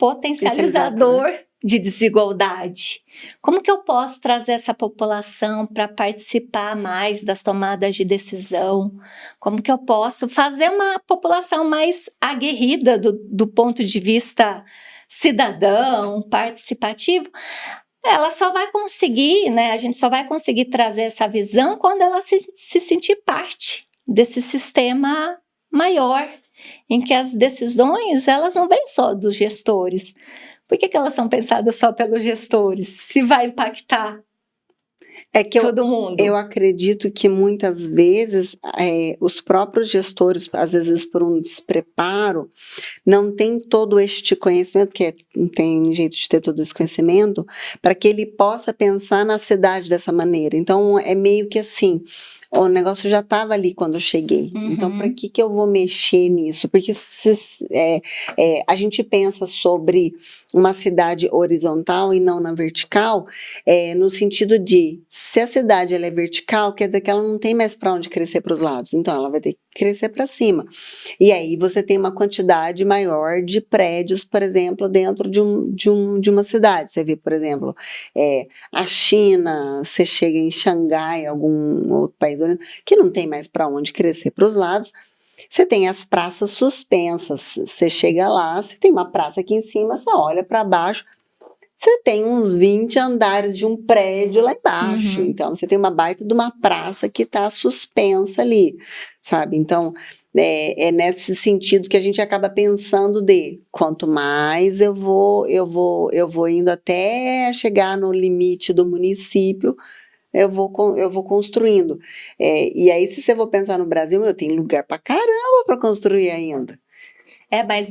potencializador de desigualdade. Como que eu posso trazer essa população para participar mais das tomadas de decisão? Como que eu posso fazer uma população mais aguerrida do ponto de vista cidadão, participativo? Ela só vai conseguir, né? A gente só vai conseguir trazer essa visão quando ela se sentir parte desse sistema maior, em que as decisões, elas não vêm só dos gestores. Por que elas são pensadas só pelos gestores? Se vai impactar todo mundo. Eu acredito que muitas vezes os próprios gestores, às vezes por um despreparo, não tem todo este conhecimento, porque não tem jeito de ter todo esse conhecimento, para que ele possa pensar na cidade dessa maneira. Então, é meio que assim, o negócio já estava ali quando eu cheguei. Então, para que eu vou mexer nisso? Porque a gente pensa sobre uma cidade horizontal e não na vertical, no sentido de, se a cidade ela é vertical, quer dizer que ela não tem mais para onde crescer para os lados. Então, ela vai ter que crescer para cima. E aí você tem uma quantidade maior de prédios, por exemplo, dentro de uma cidade. Você vê, por exemplo, a China, você chega em Xangai, algum outro país, que não tem mais para onde crescer para os lados. Você tem as praças suspensas, você chega lá, você tem uma praça aqui em cima, você olha para baixo, você tem uns 20 andares de um prédio lá embaixo. Então, você tem uma baita de uma praça que está suspensa ali, sabe? Então, é nesse sentido que a gente acaba pensando quanto mais eu vou indo até chegar no limite do município, eu vou construindo. E aí, se você for pensar no Brasil, eu tenho lugar pra caramba para construir ainda. Mas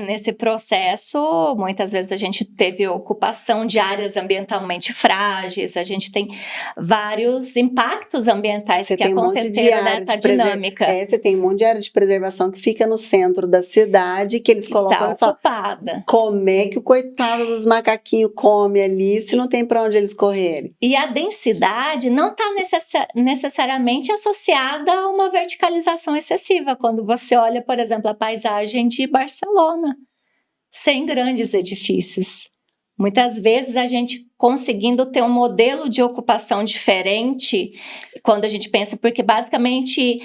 nesse processo, muitas vezes a gente teve ocupação de áreas ambientalmente frágeis, a gente tem vários impactos ambientais que aconteceram nessa dinâmica. Você tem um monte de área de preservação que fica no centro da cidade, que eles colocam e falam, como é que o coitado dos macaquinhos come ali, se não tem para onde eles correrem? E a densidade não está necessariamente associada a uma verticalização excessiva, quando você olha, por exemplo, a paisagem de Barcelona, sem grandes edifícios. Muitas vezes a gente conseguindo ter um modelo de ocupação diferente, quando a gente pensa, porque basicamente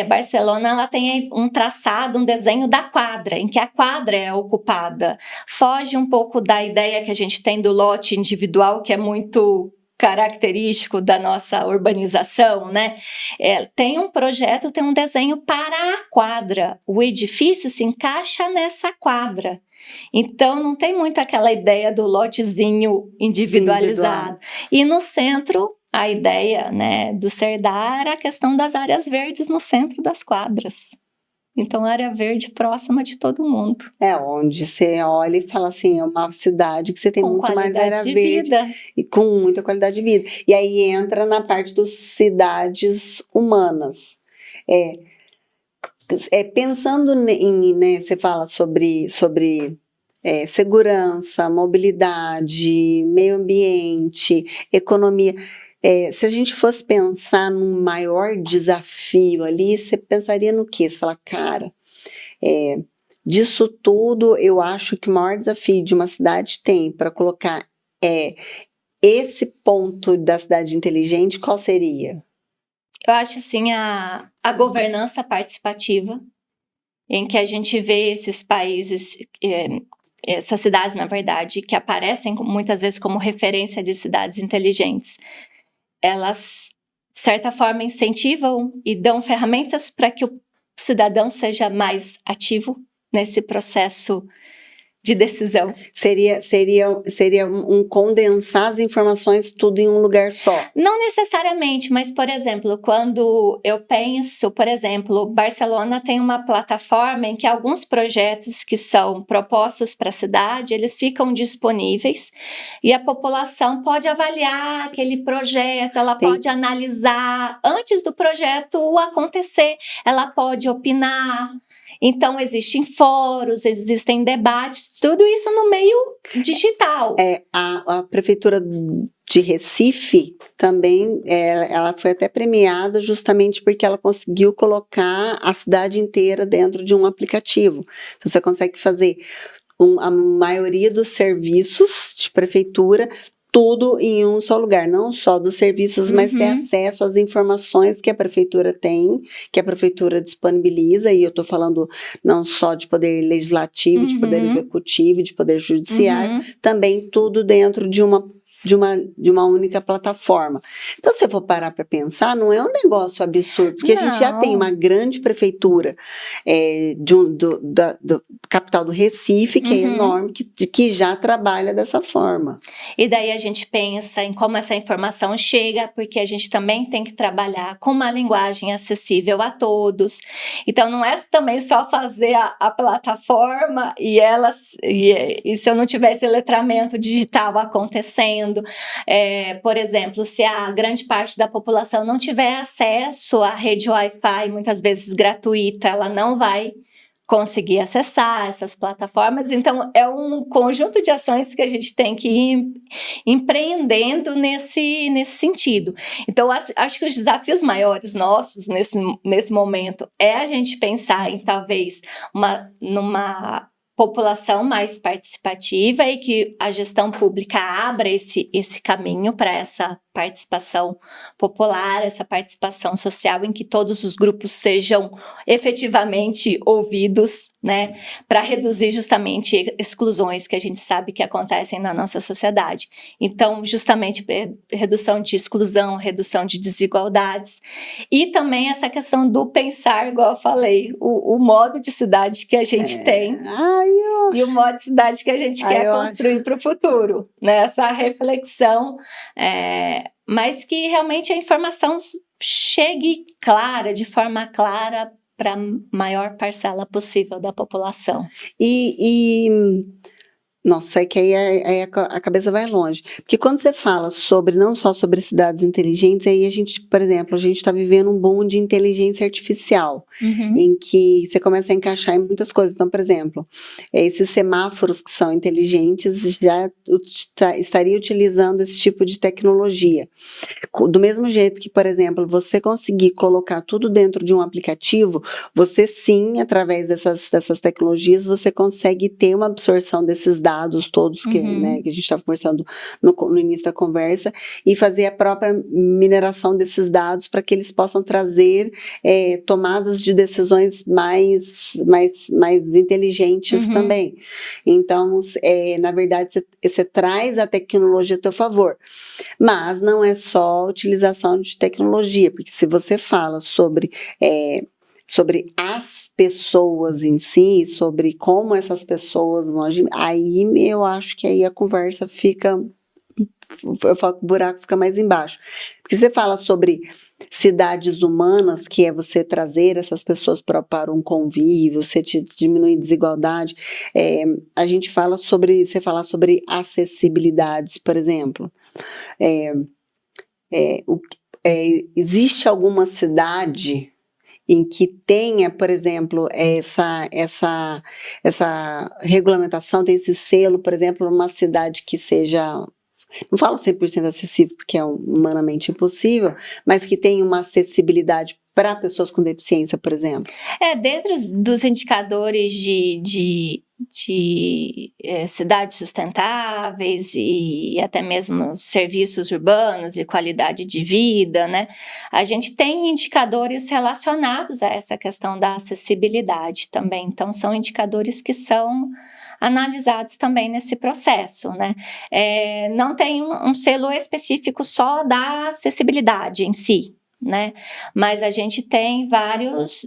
Barcelona ela tem um traçado, um desenho da quadra, em que a quadra é ocupada. Foge um pouco da ideia que a gente tem do lote individual, que é muito característico da nossa urbanização, né? Tem um projeto, tem um desenho para a quadra. O edifício se encaixa nessa quadra. Então, não tem muito aquela ideia do lotezinho individualizado. E no centro, a ideia, né, do Cerdá era a questão das áreas verdes no centro das quadras. Então, área verde próxima de todo mundo. Onde você olha e fala assim, é uma cidade que você tem muito mais área verde e com muita qualidade de vida. E aí entra na parte das cidades humanas. Pensando em, né, você fala sobre segurança, mobilidade, meio ambiente, economia. Se a gente fosse pensar num maior desafio ali, você pensaria no quê? Você fala, cara, disso tudo, eu acho que o maior desafio de uma cidade tem para colocar esse ponto da cidade inteligente, qual seria? Eu acho, sim, a governança participativa, em que a gente vê esses países, essas cidades, na verdade, que aparecem muitas vezes como referência de cidades inteligentes. Elas, de certa forma, incentivam e dão ferramentas para que o cidadão seja mais ativo nesse processo de decisão. Seria um condensar as informações tudo em um lugar só? Não necessariamente, mas, por exemplo, quando eu penso, por exemplo, Barcelona tem uma plataforma em que alguns projetos que são propostos para a cidade, eles ficam disponíveis e a população pode avaliar aquele projeto, ela pode analisar antes do projeto acontecer, ela pode opinar. Então, existem fóruns, existem debates, tudo isso no meio digital. A Prefeitura de Recife também, ela foi até premiada justamente porque ela conseguiu colocar a cidade inteira dentro de um aplicativo. Então, você consegue fazer a maioria dos serviços de prefeitura, tudo em um só lugar, não só dos serviços, mas ter acesso às informações que a prefeitura tem, que a prefeitura disponibiliza, e eu estou falando não só de poder legislativo, de poder executivo, de poder judiciário, também tudo dentro de uma única plataforma. Então, se você for parar para pensar, não é um negócio absurdo, porque a gente já tem uma grande prefeitura do capital do Recife, que é enorme, que já trabalha dessa forma. E daí a gente pensa em como essa informação chega, porque a gente também tem que trabalhar com uma linguagem acessível a todos. Então, não é também só fazer a plataforma e se eu não tivesse letramento digital acontecendo. Por exemplo, se a grande parte da população não tiver acesso à rede Wi-Fi, muitas vezes gratuita, ela não vai conseguir acessar essas plataformas. Então, é um conjunto de ações que a gente tem que ir empreendendo nesse sentido. Então, acho que os desafios maiores nossos nesse momento é a gente pensar em talvez numa população mais participativa e que a gestão pública abra esse caminho para essa participação popular, essa participação social em que todos os grupos sejam efetivamente ouvidos, né, para reduzir justamente exclusões que a gente sabe que acontecem na nossa sociedade. Então, justamente redução de exclusão, redução de desigualdades e também essa questão do pensar, igual eu falei, o modo de cidade que a gente tem e o modo de cidade que a gente quer construir para o futuro, né? Essa reflexão, mas que realmente a informação chegue de forma clara para a maior parcela possível da população. Nossa, é que aí a cabeça vai longe. Porque quando você fala não só sobre cidades inteligentes, aí a gente, por exemplo, a gente está vivendo um boom de inteligência artificial, em que você começa a encaixar em muitas coisas. Então, por exemplo, esses semáforos que são inteligentes já estaria utilizando esse tipo de tecnologia. Do mesmo jeito que, por exemplo, você conseguir colocar tudo dentro de um aplicativo, você sim, através dessas tecnologias, você consegue ter uma absorção desses dados todos que a gente estava conversando no início da conversa e fazer a própria mineração desses dados para que eles possam trazer tomadas de decisões mais inteligentes também. Então, na verdade, você traz a tecnologia a teu favor, mas não é só a utilização de tecnologia, porque se você fala sobre as pessoas em si, sobre como essas pessoas vão agir, aí eu acho que aí a conversa fica, eu falo que o buraco fica mais embaixo. Porque você fala sobre cidades humanas, que é você trazer essas pessoas para um convívio, você diminuir desigualdade, você fala sobre acessibilidades, por exemplo. Existe alguma cidade em que tenha, por exemplo, essa regulamentação, tem esse selo, por exemplo, numa cidade que seja, não falo 100% acessível, porque é humanamente impossível, mas que tenha uma acessibilidade para pessoas com deficiência, por exemplo? Dentro dos indicadores de cidades sustentáveis e até mesmo serviços urbanos e qualidade de vida, né? A gente tem indicadores relacionados a essa questão da acessibilidade também. Então, são indicadores que são analisados também nesse processo, né? Não tem um selo específico só da acessibilidade em si, né? Mas a gente tem vários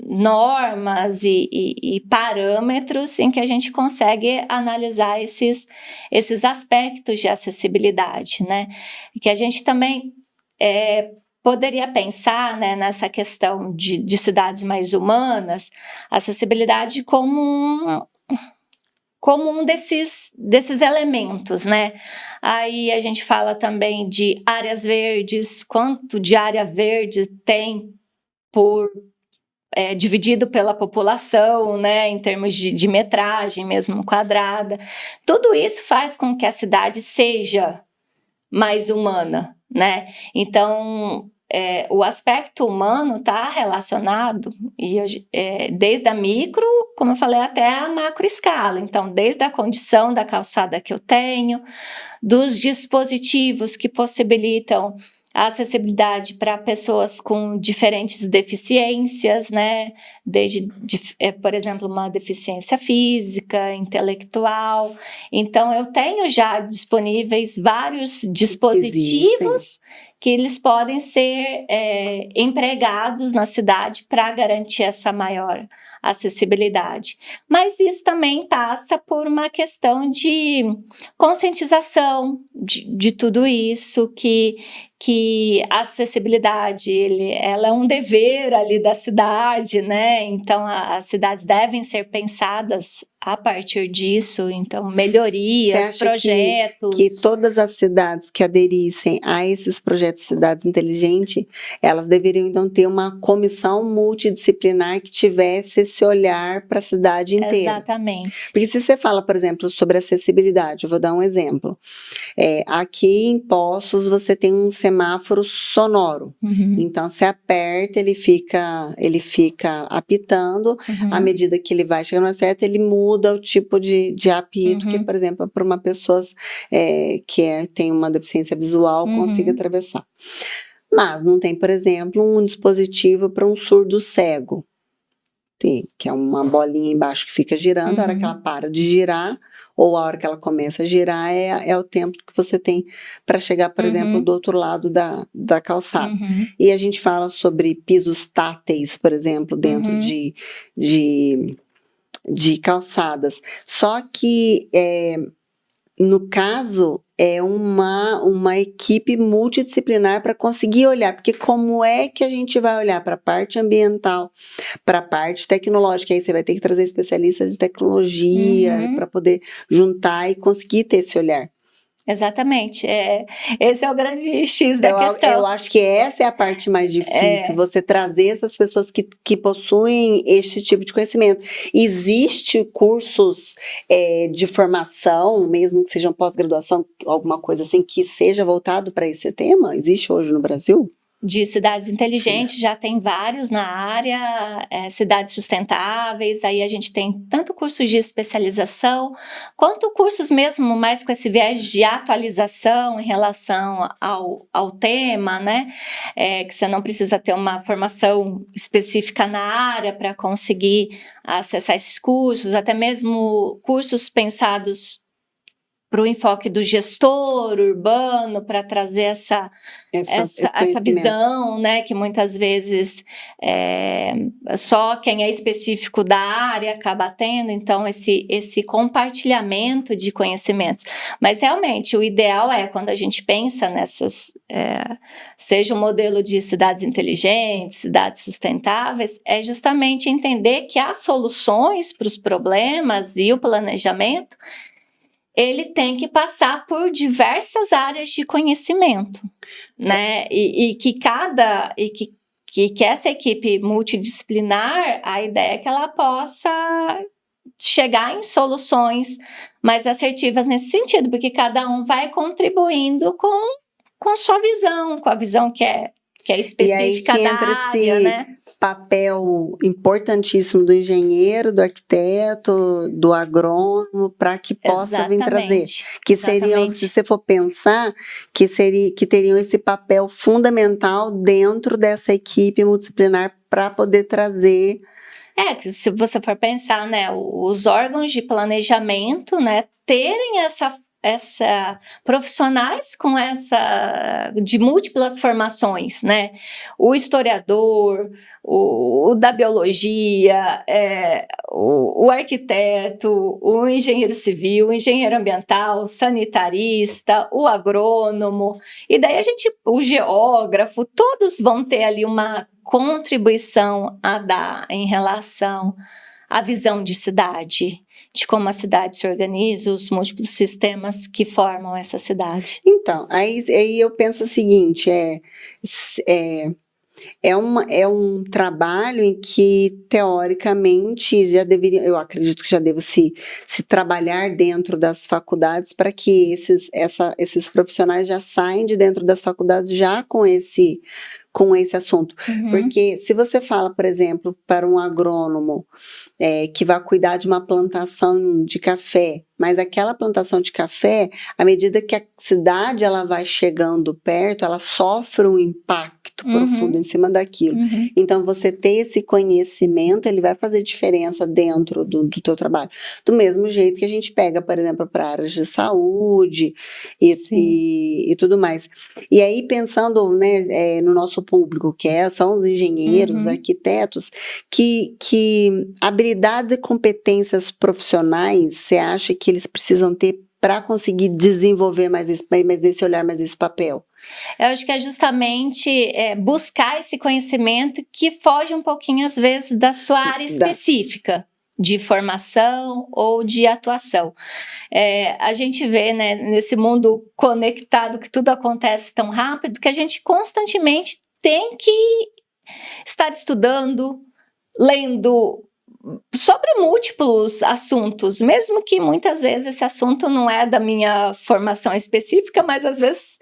normas e parâmetros em que a gente consegue analisar esses aspectos de acessibilidade, né? Que a gente também poderia pensar, né, nessa questão de cidades mais humanas, acessibilidade como um desses elementos, né? Aí a gente fala também de áreas verdes, quanto de área verde tem dividido pela população, né, em termos de metragem mesmo quadrada. Tudo isso faz com que a cidade seja mais humana, né? Então, o aspecto humano está relacionado desde a micro, como eu falei, até a macro escala. Então, desde a condição da calçada que eu tenho, dos dispositivos que possibilitam a acessibilidade para pessoas com diferentes deficiências, né? Desde, por exemplo, uma deficiência física, intelectual. Então, eu tenho já disponíveis vários dispositivos que eles podem ser empregados na cidade para garantir essa maior acessibilidade. Mas isso também passa por uma questão de conscientização de tudo isso, que a acessibilidade, ela é um dever ali da cidade, né? Então, as cidades devem ser pensadas a partir disso. Então, melhorias, projetos. Que todas as cidades que aderissem a esses projetos de cidades inteligentes, elas deveriam, então, ter uma comissão multidisciplinar que tivesse esse olhar para a cidade inteira. Exatamente. Porque se você fala, por exemplo, sobre acessibilidade, eu vou dar um exemplo. Aqui em Poços, você tem um semáforo sonoro. Uhum. Então, você aperta, ele fica apitando. Uhum. À medida que ele vai chegando mais perto, ele muda o tipo de apito, que, por exemplo, para uma pessoa que tem uma deficiência visual consiga atravessar. Mas não tem, por exemplo, um dispositivo para um surdo cego. Que é uma bolinha embaixo que fica girando, a hora que ela para de girar, ou a hora que ela começa a girar, é o tempo que você tem para chegar, por exemplo, do outro lado da calçada. E a gente fala sobre pisos táteis, por exemplo, dentro de calçadas. Só que, no caso, é uma equipe multidisciplinar para conseguir olhar, porque como é que a gente vai olhar para a parte ambiental, para a parte tecnológica? Aí você vai ter que trazer especialistas de tecnologia para poder juntar e conseguir ter esse olhar. Exatamente, esse é o grande X da questão. Eu acho que essa é a parte mais difícil, você trazer essas pessoas que possuem este tipo de conhecimento. Existe cursos de formação, mesmo que sejam pós-graduação, alguma coisa assim, que seja voltado para esse tema? Existe hoje no Brasil? De cidades inteligentes, já tem vários na área, cidades sustentáveis, aí a gente tem tanto cursos de especialização, quanto cursos mesmo mais com esse viés de atualização em relação ao tema, né? Que você não precisa ter uma formação específica na área para conseguir acessar esses cursos, até mesmo cursos pensados para o enfoque do gestor urbano, para trazer essa visão, né, que muitas vezes só quem é específico da área acaba tendo, então esse compartilhamento de conhecimentos. Mas realmente o ideal quando a gente pensa nessas, seja um modelo de cidades inteligentes, cidades sustentáveis, é justamente entender que há soluções para os problemas e o planejamento, ele tem que passar por diversas áreas de conhecimento, né? E que essa equipe multidisciplinar, a ideia é que ela possa chegar em soluções mais assertivas nesse sentido, porque cada um vai contribuindo com sua visão, com a visão que é específica da área, né? Papel importantíssimo do engenheiro, do arquiteto, do agrônomo, para que possa vir trazer. Que seriam, se você for pensar, que teriam esse papel fundamental dentro dessa equipe multidisciplinar para poder trazer. Se você for pensar, né, os órgãos de planejamento, né, terem essa profissionais com de múltiplas formações, né? O historiador, o da biologia, o arquiteto, o engenheiro civil, o engenheiro ambiental, o sanitarista, o agrônomo, e daí o geógrafo, todos vão ter ali uma contribuição a dar em relação à visão de cidade, de como a cidade se organiza, os múltiplos sistemas que formam essa cidade. Então, aí eu penso o seguinte, é um trabalho em que, teoricamente, eu acredito que já deva se trabalhar dentro das faculdades para que esses profissionais já saem de dentro das faculdades já com com esse assunto. Uhum. Porque se você fala, por exemplo, para um agrônomo que vai cuidar de uma plantação de café, mas aquela plantação de café, à medida que a cidade ela vai chegando perto, ela sofre um impacto profundo em cima daquilo. Uhum. Então, você ter esse conhecimento, ele vai fazer diferença dentro do teu trabalho. Do mesmo jeito que a gente pega, por exemplo, para áreas de saúde e tudo mais. E aí, pensando, né, no nosso público, são os engenheiros, arquitetos, que habilidades e competências profissionais você acha que eles precisam ter para conseguir desenvolver mais esse olhar, mais esse papel? Eu acho que é justamente buscar esse conhecimento que foge um pouquinho, às vezes, da sua área específica de formação ou de atuação. A gente vê, né, nesse mundo conectado, que tudo acontece tão rápido, que a gente constantemente tem que estar estudando, lendo sobre múltiplos assuntos, mesmo que muitas vezes esse assunto não é da minha formação específica, mas às vezes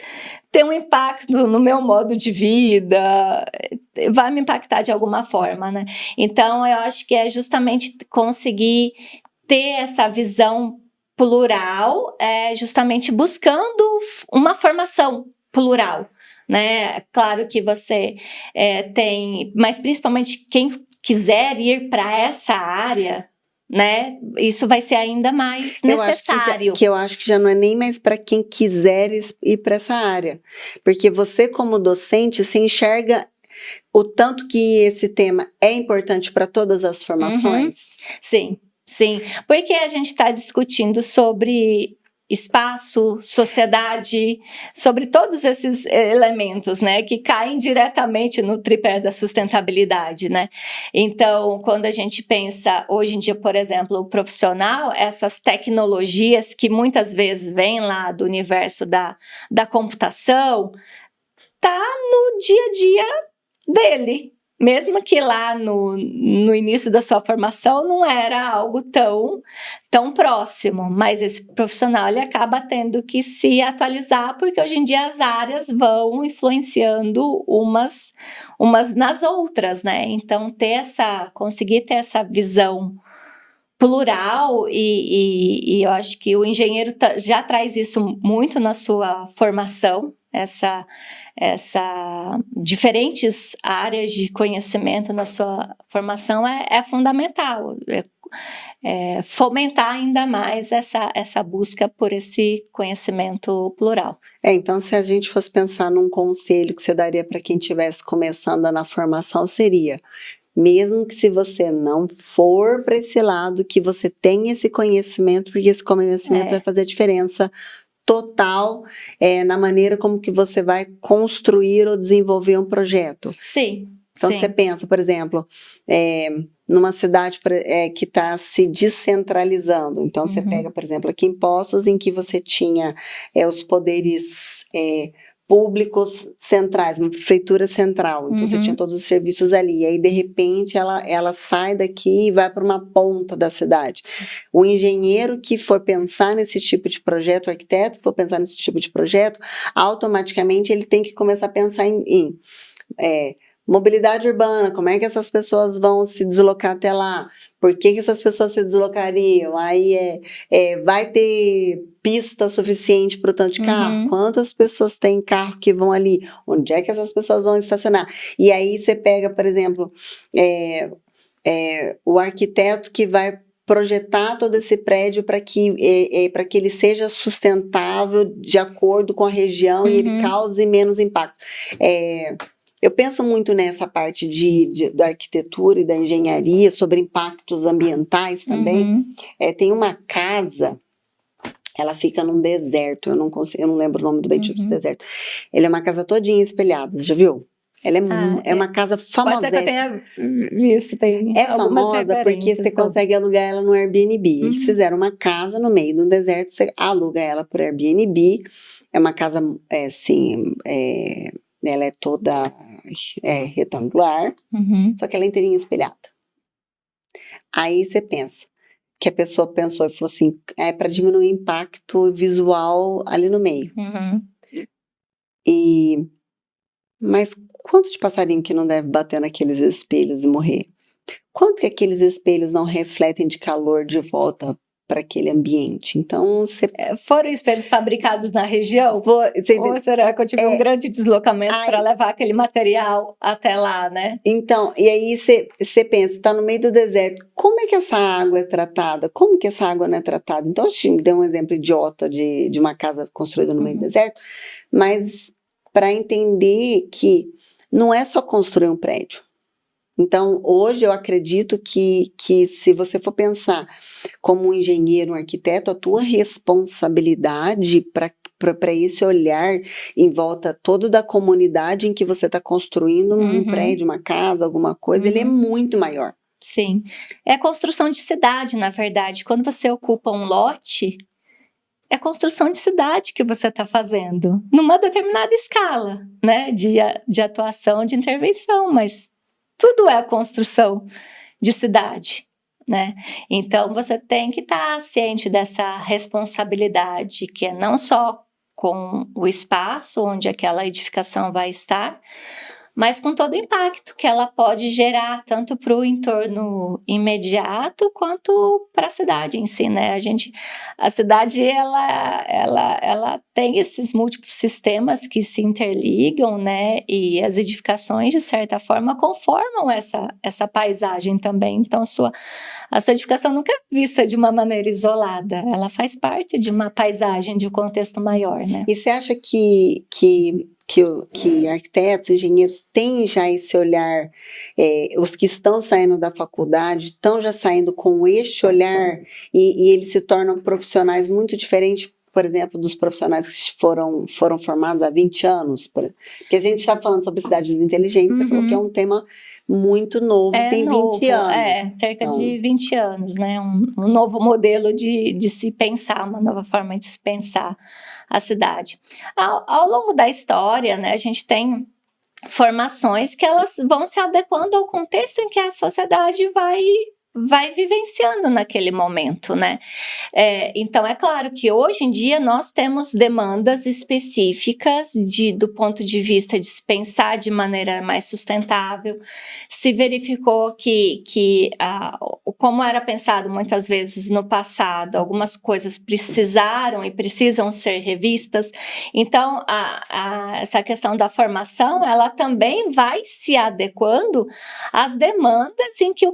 tem um impacto no meu modo de vida, vai me impactar de alguma forma, né? Então, eu acho que é justamente conseguir ter essa visão plural, justamente buscando uma formação plural, né? Claro que você tem, mas principalmente quem quiser ir para essa área, né? Isso vai ser ainda mais necessário. Eu acho que já não é nem mais para quem quiser ir para essa área, porque você como docente se enxerga o tanto que esse tema é importante para todas as formações. Sim, porque a gente está discutindo sobre espaço, sociedade, sobre todos esses elementos, né, que caem diretamente no tripé da sustentabilidade, né? Então, quando a gente pensa hoje em dia, por exemplo, o profissional, essas tecnologias que muitas vezes vêm lá do universo da computação, tá no dia a dia dele. Mesmo que lá no início da sua formação não era algo tão próximo, mas esse profissional ele acaba tendo que se atualizar, porque hoje em dia as áreas vão influenciando umas nas outras, né? Então, conseguir ter essa visão plural e eu acho que o engenheiro já traz isso muito na sua formação, essa diferentes áreas de conhecimento na sua formação é fundamental, fomentar ainda mais essa busca por esse conhecimento plural. Então, se a gente fosse pensar num conselho que você daria para quem estivesse começando na formação, seria: mesmo que se você não for para esse lado, que você tenha esse conhecimento, porque esse conhecimento vai fazer diferença total na maneira como que você vai construir ou desenvolver um projeto. Sim. Então, você pensa, por exemplo, numa cidade que está se descentralizando. Então, você pega, por exemplo, aqui em Poços, em que você tinha os poderes públicos centrais, uma prefeitura central. Então, você tinha todos os serviços ali. E aí, de repente, ela sai daqui e vai para uma ponta da cidade. O engenheiro que for pensar nesse tipo de projeto, o arquiteto que for pensar nesse tipo de projeto, automaticamente ele tem que começar a pensar em mobilidade urbana, como é que essas pessoas vão se deslocar até lá? Por que essas pessoas se deslocariam? Aí vai ter pista suficiente para o tanto de carro? Quantas pessoas têm carro que vão ali? Onde é que essas pessoas vão estacionar? E aí você pega, por exemplo, o arquiteto que vai projetar todo esse prédio para que ele seja sustentável de acordo com a região e ele cause menos impacto. Eu penso muito nessa parte da arquitetura e da engenharia, sobre impactos ambientais também. Tem uma casa, ela fica num deserto, eu não lembro o nome do bem tipo do deserto. Ela é uma casa todinha espelhada, já viu? Ela é uma casa famosa. Pode ser que eu tenha visto, tem famosa porque você consegue alugar ela no Airbnb. Eles fizeram uma casa no meio do deserto, você aluga ela por Airbnb. É uma casa, ela é toda retangular, só que ela é inteirinha espelhada. Aí você pensa que a pessoa pensou e falou assim, para diminuir o impacto visual ali no meio. E Mas quanto de passarinho que não deve bater naqueles espelhos e morrer? Quanto que aqueles espelhos não refletem de calor de volta para aquele ambiente? Então, Foram espelhos fabricados na região? você Ou será que eu tive um grande deslocamento aí- para levar aquele material até lá, né? Então, e aí você pensa, está no meio do deserto, como é que essa água é tratada? Como que essa água não é tratada? Então, a gente deu um exemplo idiota de uma casa construída no meio do deserto, mas para entender que não é só construir um prédio. Então, hoje eu acredito que se você for pensar como um engenheiro, um arquiteto, a tua responsabilidade para esse olhar em volta todo da comunidade em que você está construindo um prédio, uma casa, alguma coisa, ele é muito maior. Sim. É construção de cidade, na verdade. Quando você ocupa um lote, é construção de cidade que você está fazendo, numa determinada escala, né? De atuação, de intervenção, mas tudo é a construção de cidade, né? Então, você tem que estar ciente dessa responsabilidade, que é não só com o espaço onde aquela edificação vai estar, mas com todo o impacto que ela pode gerar, tanto para o entorno imediato, quanto para a cidade em si, né? A cidade, ela tem esses múltiplos sistemas que se interligam, né? E as edificações, de certa forma, conformam essa paisagem também. Então, a sua edificação nunca é vista de uma maneira isolada, ela faz parte de uma paisagem, de um contexto maior, né? E você acha que arquitetos, engenheiros têm já esse olhar, os que estão saindo da faculdade estão já saindo com este olhar e eles se tornam profissionais muito diferentes, por exemplo, dos profissionais que foram formados há 20 anos? Porque a gente está falando sobre cidades inteligentes, você falou que é um tema muito novo, tem 20 anos. Cerca de 20 anos, né? Um novo modelo de se pensar, uma nova forma de se pensar a cidade. Ao longo da história, né, a gente tem formações que elas vão se adequando ao contexto em que a sociedade vai vivenciando naquele momento, né? Então, é claro que hoje em dia nós temos demandas específicas do ponto de vista de se pensar de maneira mais sustentável. Se verificou que como era pensado muitas vezes no passado, algumas coisas precisaram e precisam ser revistas. Então, essa questão da formação, ela também vai se adequando às demandas em que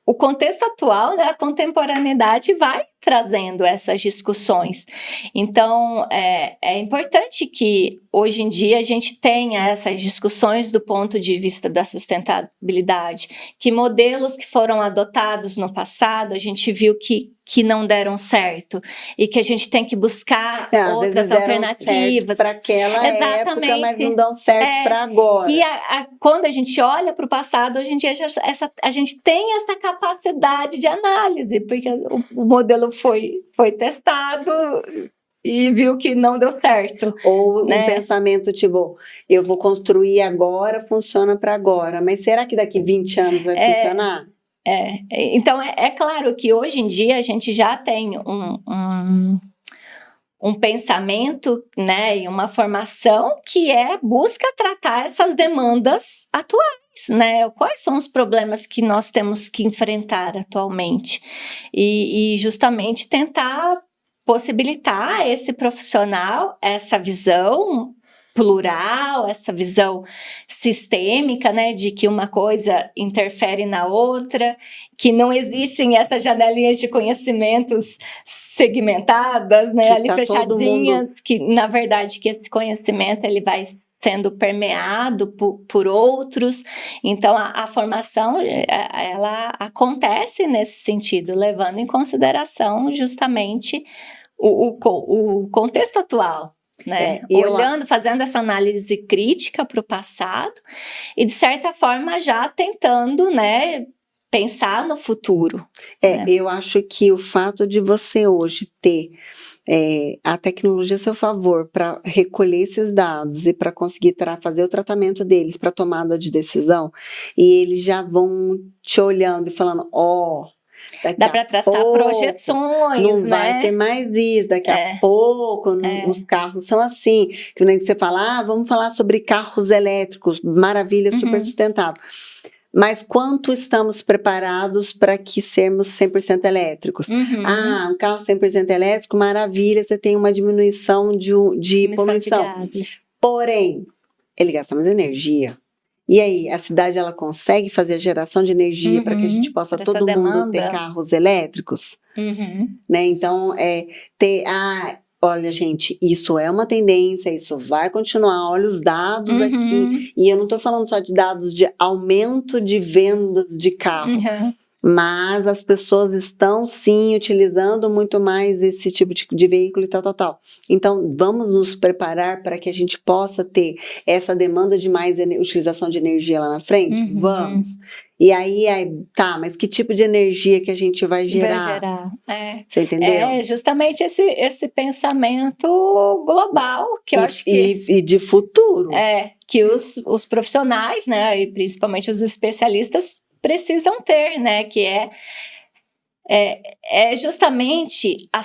o contexto atual, né, a contemporaneidade vai trazendo essas discussões. Então, é importante que hoje em dia a gente tenha essas discussões do ponto de vista da sustentabilidade, que modelos que foram adotados no passado, a gente viu que não deram certo e que a gente tem que buscar outras alternativas para aquela época, mas não dão certo para agora. Que quando a gente olha para o passado, hoje em dia a gente tem essa capacidade de análise, porque o modelo foi testado e viu que não deu certo. Ou né? Um pensamento tipo, eu vou construir agora, funciona para agora, mas será que daqui 20 anos vai funcionar? Então é claro que hoje em dia a gente já tem um pensamento, né, e uma formação que busca tratar essas demandas atuais, né? Quais são os problemas que nós temos que enfrentar atualmente? E justamente tentar possibilitar a esse profissional essa visão plural, essa visão sistêmica, né, de que uma coisa interfere na outra, que não existem essas janelinhas de conhecimentos segmentadas, né, ali fechadinhas, que na verdade que esse conhecimento ele vai sendo permeado por outros. Então a formação ela acontece nesse sentido, levando em consideração justamente o contexto atual. Né? Fazendo essa análise crítica para o passado e, de certa forma, já tentando, né, pensar no futuro. Né? Eu acho que o fato de você hoje ter a tecnologia a seu favor para recolher esses dados e para conseguir fazer o tratamento deles para tomada de decisão, e eles já vão te olhando e falando, Dá para traçar projeções, não né? vai ter mais isso, daqui a pouco os carros são assim, que nem você fala, vamos falar sobre carros elétricos, maravilha, super sustentável. Mas quanto estamos preparados para que sermos 100% elétricos? Um carro 100% elétrico, maravilha, você tem uma diminuição de poluição. De gases. Porém, ele gasta mais energia. E aí, a cidade ela consegue fazer a geração de energia para que a gente possa todo mundo ter carros elétricos? Né? Então, olha, gente, isso é uma tendência, isso vai continuar. Olha os dados aqui. E eu não estou falando só de dados de aumento de vendas de carro. Mas as pessoas estão, sim, utilizando muito mais esse tipo de veículo e tal. Então, vamos nos preparar para que a gente possa ter essa demanda de mais utilização de energia lá na frente? Vamos. E aí, mas que tipo de energia que a gente vai gerar? Você entendeu? É justamente esse pensamento global, que eu acho que... E de futuro. Que os profissionais, né, e principalmente os especialistas, precisam ter, né, que é justamente a